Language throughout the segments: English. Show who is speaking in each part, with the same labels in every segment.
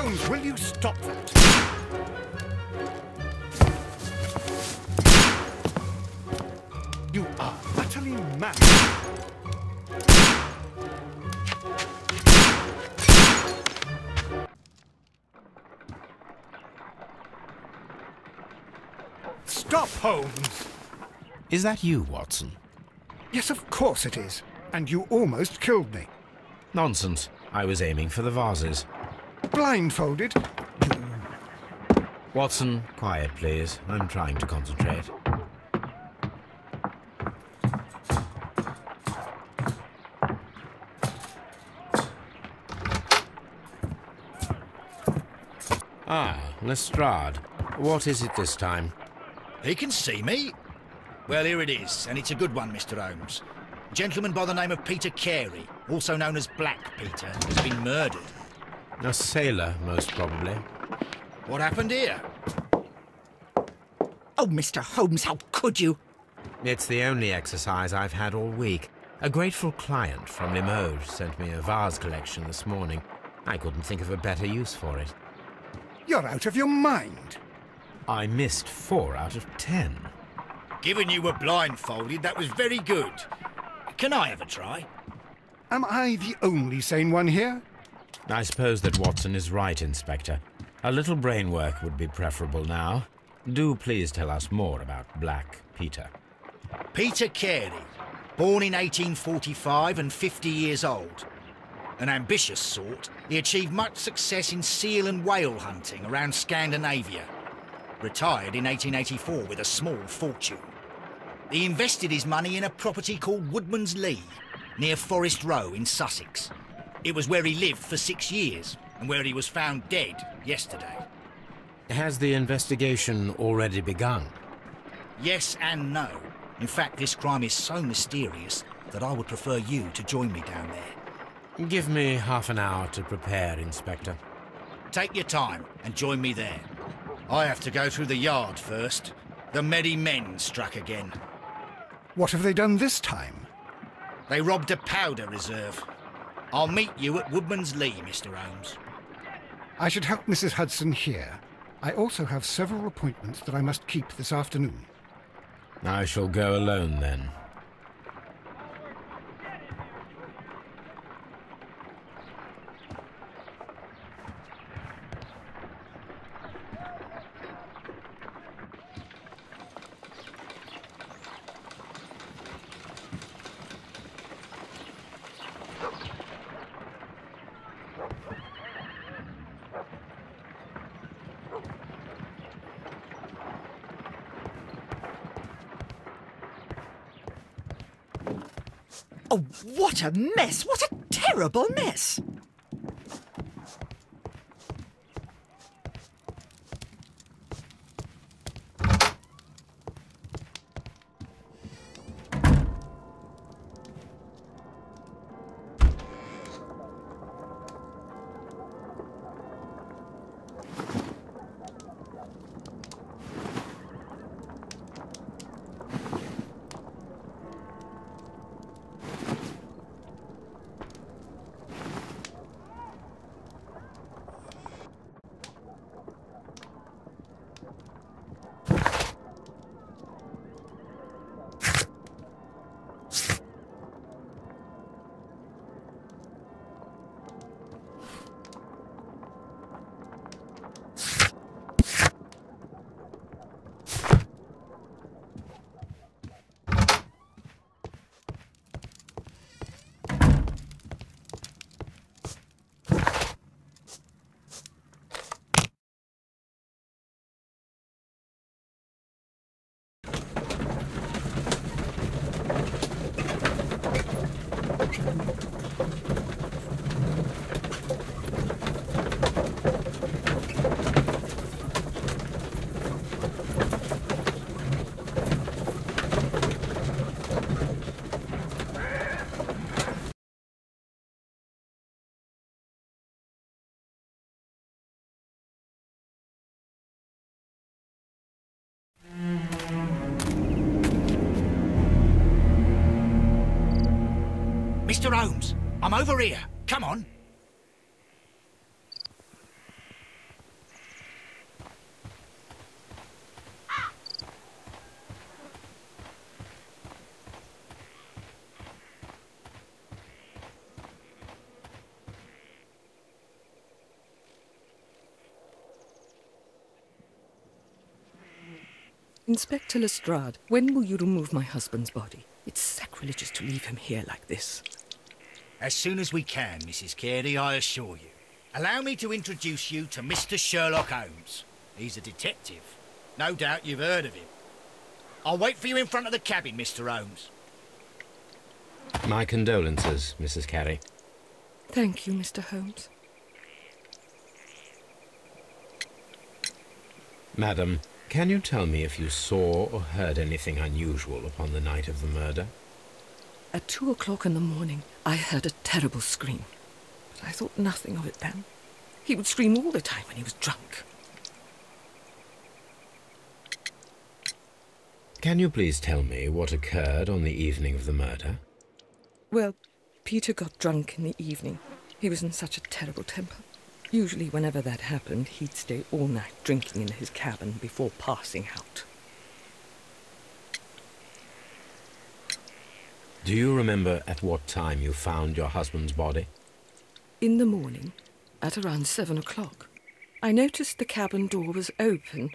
Speaker 1: Holmes, will you stop that? You are utterly mad. Stop, Holmes!
Speaker 2: Is that you, Watson?
Speaker 1: Yes, of course it is. And you almost killed me.
Speaker 2: Nonsense. I was aiming for the vases.
Speaker 1: Blindfolded?
Speaker 2: Watson, quiet, please. I'm trying to concentrate. Ah, Lestrade. What is it this time?
Speaker 3: He can see me. Well, here it is, and it's a good one, Mr. Holmes. A gentleman by the name of Peter Carey, also known as Black Peter, has been murdered.
Speaker 2: A sailor, most probably.
Speaker 3: What happened here?
Speaker 4: Oh, Mr. Holmes, how could you?
Speaker 2: It's the only exercise I've had all week. A grateful client from Limoges sent me a vase collection this morning. I couldn't think of a better use for it.
Speaker 1: You're out of your mind.
Speaker 2: I missed 4 out of 10.
Speaker 3: Given you were blindfolded, that was very good. Can I have a try?
Speaker 1: Am I the only sane one here?
Speaker 2: I suppose that Watson is right, Inspector. A little brain work would be preferable now. Do please tell us more about Black Peter.
Speaker 3: Peter Carey, born in 1845 and 50 years old. An ambitious sort, he achieved much success in seal and whale hunting around Scandinavia. Retired in 1884 with a small fortune. He invested his money in a property called Woodman's Lee, near Forest Row in Sussex. It was where he lived for 6 years, and where he was found dead yesterday.
Speaker 2: Has the investigation already begun?
Speaker 3: Yes and no. In fact, this crime is so mysterious that I would prefer you to join me down there.
Speaker 2: Give me half an hour to prepare, Inspector.
Speaker 3: Take your time and join me there. I have to go through the yard first. The merry men struck again.
Speaker 1: What have they done this time?
Speaker 3: They robbed a powder reserve. I'll meet you at Woodman's Lee, Mr. Holmes.
Speaker 1: I should help Mrs. Hudson here. I also have several appointments that I must keep this afternoon.
Speaker 2: I shall go alone, then.
Speaker 4: Oh, what a mess! What a terrible mess!
Speaker 3: Mr. Holmes, I'm over here. Come on.
Speaker 4: Inspector Lestrade, when will you remove my husband's body? It's sacrilegious to leave him here like this.
Speaker 3: As soon as we can, Mrs. Carey, I assure you. Allow me to introduce you to Mr. Sherlock Holmes. He's a detective. No doubt you've heard of him. I'll wait for you in front of the cabin, Mr. Holmes.
Speaker 2: My condolences, Mrs. Carey.
Speaker 4: Thank you, Mr. Holmes.
Speaker 2: Madam, can you tell me if you saw or heard anything unusual upon the night of the murder?
Speaker 4: At 2 o'clock in the morning, I heard a terrible scream. But I thought nothing of it then. He would scream all the time when he was drunk.
Speaker 2: Can you please tell me what occurred on the evening of the murder?
Speaker 4: Well, Peter got drunk in the evening. He was in such a terrible temper. Usually whenever that happened, he'd stay all night drinking in his cabin before passing out.
Speaker 2: Do you remember at what time you found your husband's body?
Speaker 4: In the morning, at around 7 o'clock. I noticed the cabin door was open,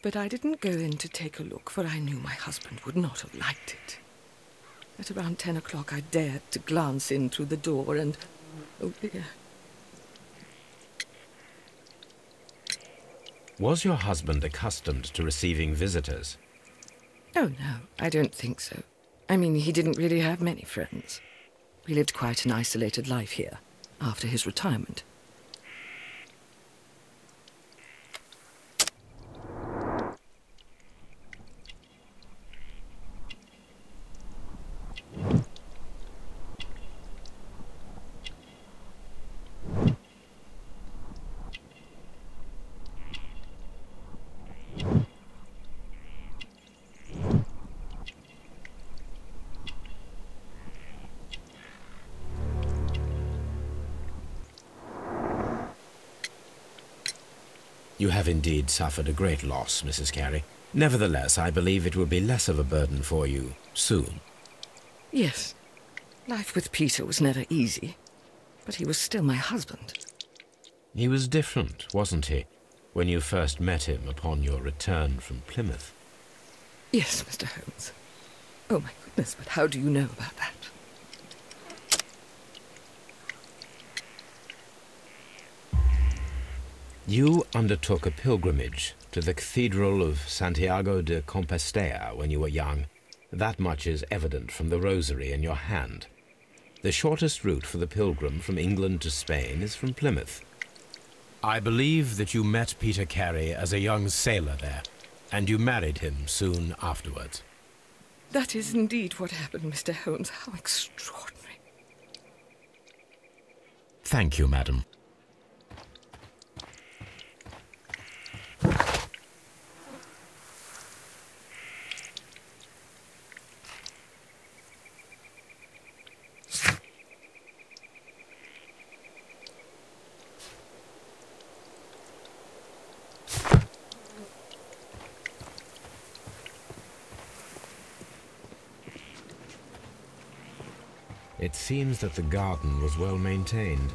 Speaker 4: but I didn't go in to take a look, for I knew my husband would not have liked it. At around 10 o'clock, I dared to glance in through the door and... oh dear.
Speaker 2: Was your husband accustomed to receiving visitors?
Speaker 4: Oh, no, I don't think so. I mean, he didn't really have many friends. We lived quite an isolated life here, after his retirement.
Speaker 2: You have indeed suffered a great loss, Mrs. Carey. Nevertheless, I believe it will be less of a burden for you soon.
Speaker 4: Yes. Life with Peter was never easy, but he was still my husband.
Speaker 2: He was different, wasn't he, when you first met him upon your return from Plymouth?
Speaker 4: Yes, Mr. Holmes. Oh, my goodness, but how do you know about that?
Speaker 2: You undertook a pilgrimage to the Cathedral of Santiago de Compostela when you were young. That much is evident from the rosary in your hand. The shortest route for the pilgrim from England to Spain is from Plymouth. I believe that you met Peter Carey as a young sailor there, and you married him soon afterwards.
Speaker 4: That is indeed what happened, Mr. Holmes. How extraordinary.
Speaker 2: Thank you, madam. It seems that the garden was well maintained.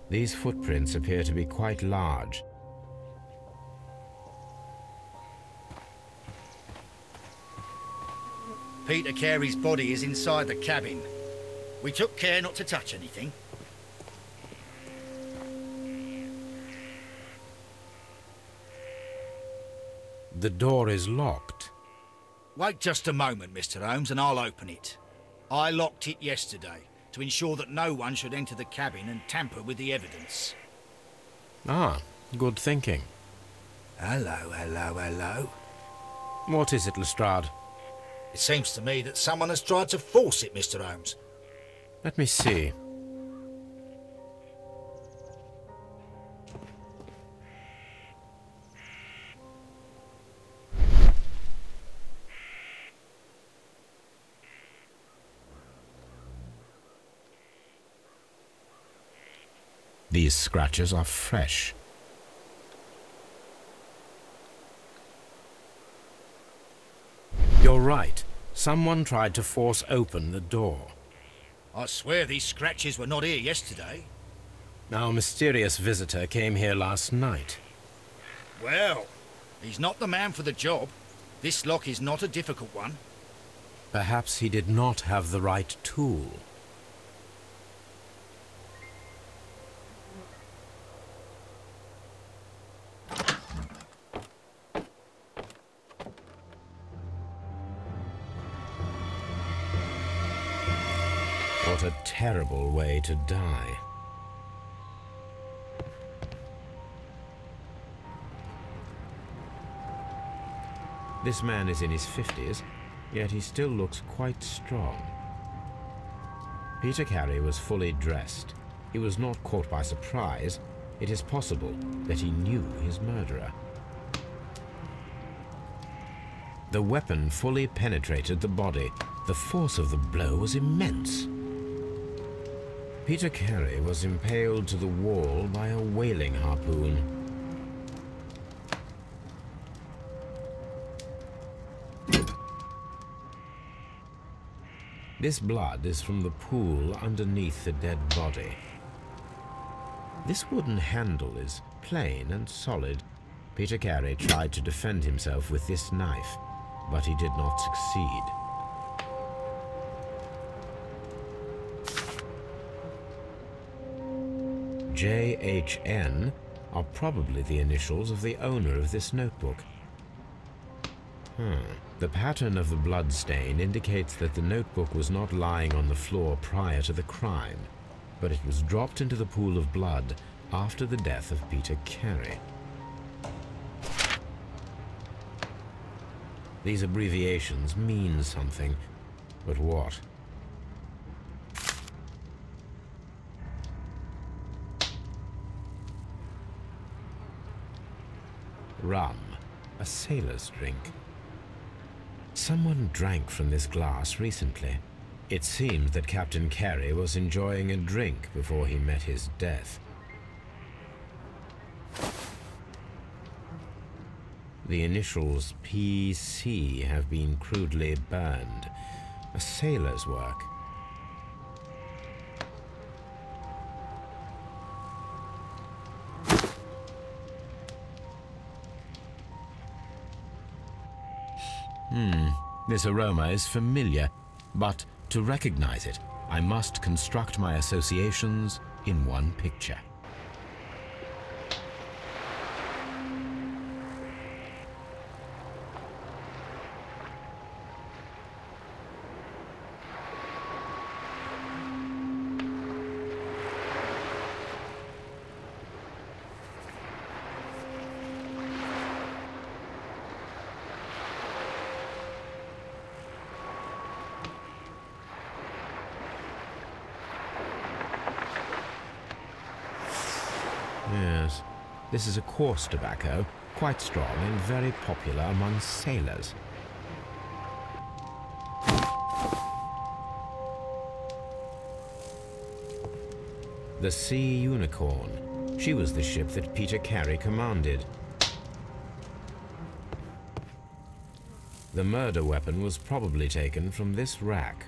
Speaker 2: These footprints appear to be quite large.
Speaker 3: Peter Carey's body is inside the cabin. We took care not to touch anything.
Speaker 2: The door is locked.
Speaker 3: Wait just a moment, Mr. Holmes, and I'll open it. I locked it yesterday to ensure that no one should enter the cabin and tamper with the evidence.
Speaker 2: Ah, good thinking.
Speaker 3: Hello, hello, hello.
Speaker 2: What is it, Lestrade?
Speaker 3: It seems to me that someone has tried to force it, Mr. Holmes.
Speaker 2: Let me see. These scratches are fresh. You're right. Someone tried to force open the door.
Speaker 3: I swear these scratches were not here yesterday.
Speaker 2: Our mysterious visitor came here last night.
Speaker 3: Well, he's not the man for the job. This lock is not a difficult one.
Speaker 2: Perhaps he did not have the right tool. What a terrible way to die. This man is in his 50s, yet he still looks quite strong. Peter Carey was fully dressed. He was not caught by surprise. It is possible that he knew his murderer. The weapon fully penetrated the body. The force of the blow was immense. Peter Carey was impaled to the wall by a whaling harpoon. This blood is from the pool underneath the dead body. This wooden handle is plain and solid. Peter Carey tried to defend himself with this knife, but he did not succeed. JHN are probably the initials of the owner of this notebook. The pattern of the blood stain indicates that the notebook was not lying on the floor prior to the crime, but it was dropped into the pool of blood after the death of Peter Carey. These abbreviations mean something, but what? Rum, a sailor's drink. Someone drank from this glass recently. It seems that Captain Carey was enjoying a drink before he met his death. The initials PC have been crudely burned. A sailor's work. This aroma is familiar, but to recognize it, I must construct my associations in one picture. Yes, this is a coarse tobacco, quite strong and very popular among sailors. The Sea Unicorn. She was the ship that Peter Carey commanded. The murder weapon was probably taken from this rack.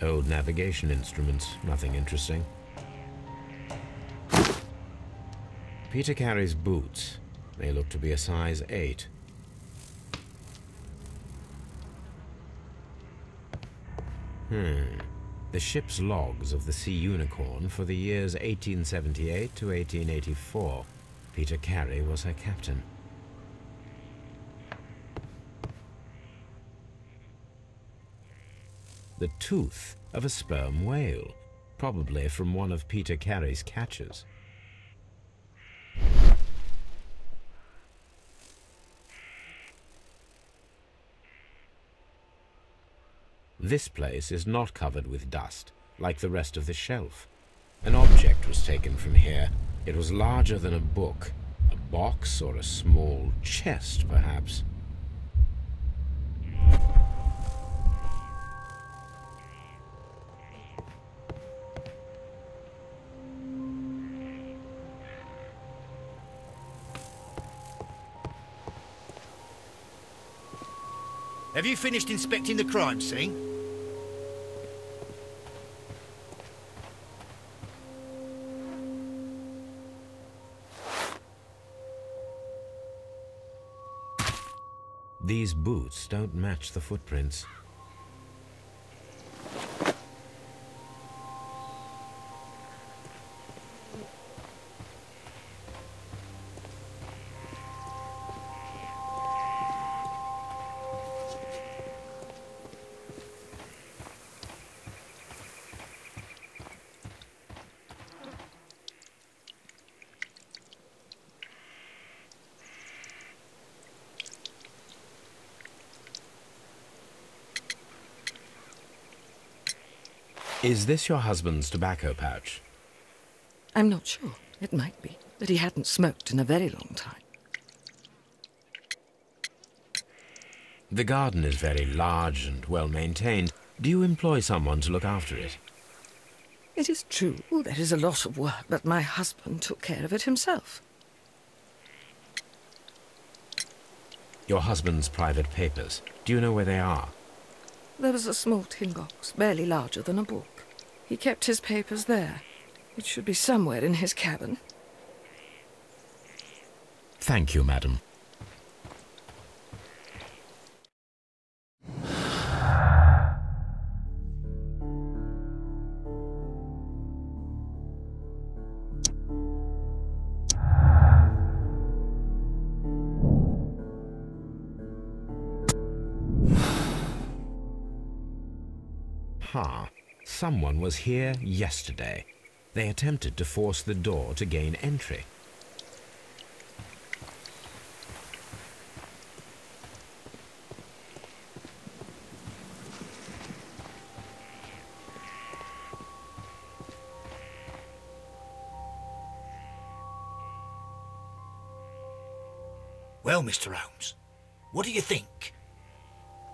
Speaker 2: Old navigation instruments, nothing interesting. Peter Carey's boots. They look to be a size 8. The ship's logs of the Sea Unicorn for the years 1878 to 1884. Peter Carey was her captain. The tooth of a sperm whale, probably from one of Peter Carey's catches. This place is not covered with dust, like the rest of the shelf. An object was taken from here. It was larger than a book, a box or a small chest, perhaps.
Speaker 3: Have you finished inspecting the crime scene?
Speaker 2: These boots don't match the footprints. Is this your husband's tobacco pouch?
Speaker 4: I'm not sure. It might be, but he hadn't smoked in a very long time.
Speaker 2: The garden is very large and well maintained. Do you employ someone to look after it?
Speaker 4: It is true, there is a lot of work, but my husband took care of it himself.
Speaker 2: Your husband's private papers. Do you know where they are?
Speaker 4: There was a small tin box, barely larger than a book. He kept his papers there. It should be somewhere in his cabin.
Speaker 2: Thank you, madam. Someone was here yesterday. They attempted to force the door to gain entry.
Speaker 3: Well, Mr. Holmes, what do you think?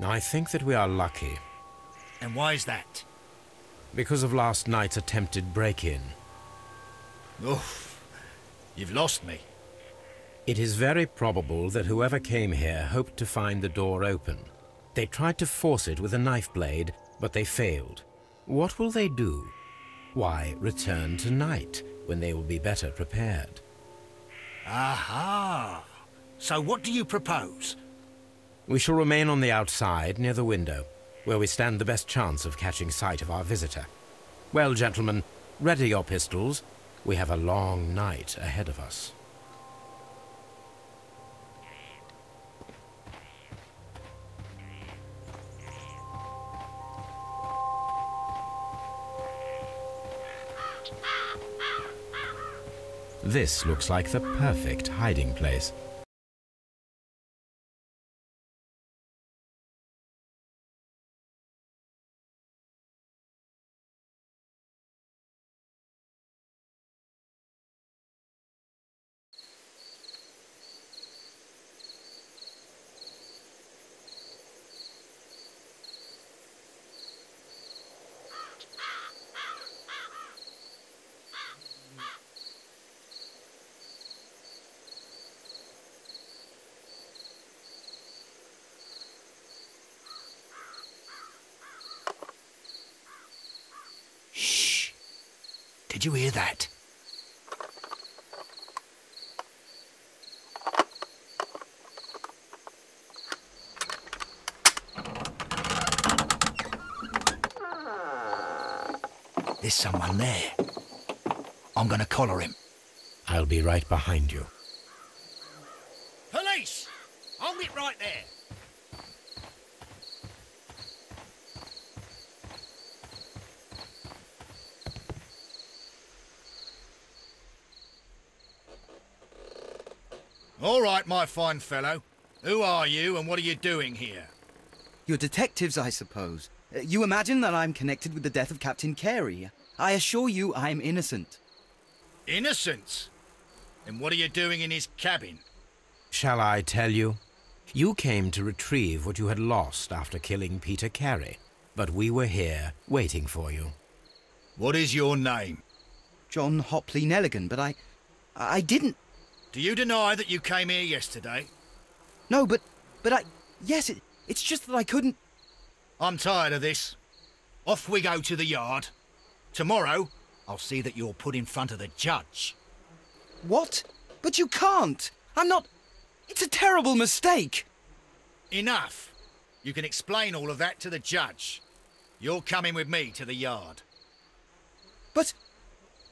Speaker 2: I think that we are lucky.
Speaker 3: And why is that?
Speaker 2: Because of last night's attempted break-in.
Speaker 3: Oof, you've lost me.
Speaker 2: It is very probable that whoever came here hoped to find the door open. They tried to force it with a knife blade, but they failed. What will they do? Why, return tonight, when they will be better prepared.
Speaker 3: Aha! So what do you propose?
Speaker 2: We shall remain on the outside, near the window, where we stand the best chance of catching sight of our visitor. Well, gentlemen, ready your pistols. We have a long night ahead of us. This looks like the perfect hiding place.
Speaker 3: Did you hear that? There's someone there. I'm gonna collar him.
Speaker 2: I'll be right behind you.
Speaker 3: Police! Hold it right there. All right, my fine fellow. Who are you and what are you doing here?
Speaker 5: You're detectives, I suppose. You imagine that I'm connected with the death of Captain Carey. I assure you I'm innocent.
Speaker 3: Innocent? And what are you doing in his cabin?
Speaker 2: Shall I tell you? You came to retrieve what you had lost after killing Peter Carey, but we were here waiting for you.
Speaker 3: What is your name?
Speaker 5: John Hopley Nelligan, but I didn't...
Speaker 3: Do you deny that you came here yesterday?
Speaker 5: No, but yes, It's just that I couldn't...
Speaker 3: I'm tired of this. Off we go to the yard. Tomorrow, I'll see that you're put in front of the judge.
Speaker 5: What? But you can't! I'm not... It's a terrible mistake!
Speaker 3: Enough. You can explain all of that to the judge. You're coming with me to the yard.
Speaker 5: But...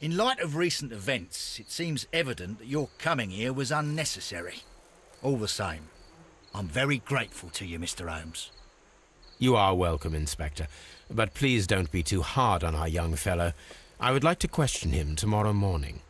Speaker 3: In light of recent events, it seems evident that your coming here was unnecessary. All the same, I'm very grateful to you, Mr. Holmes.
Speaker 2: You are welcome, Inspector. But please don't be too hard on our young fellow. I would like to question him tomorrow morning.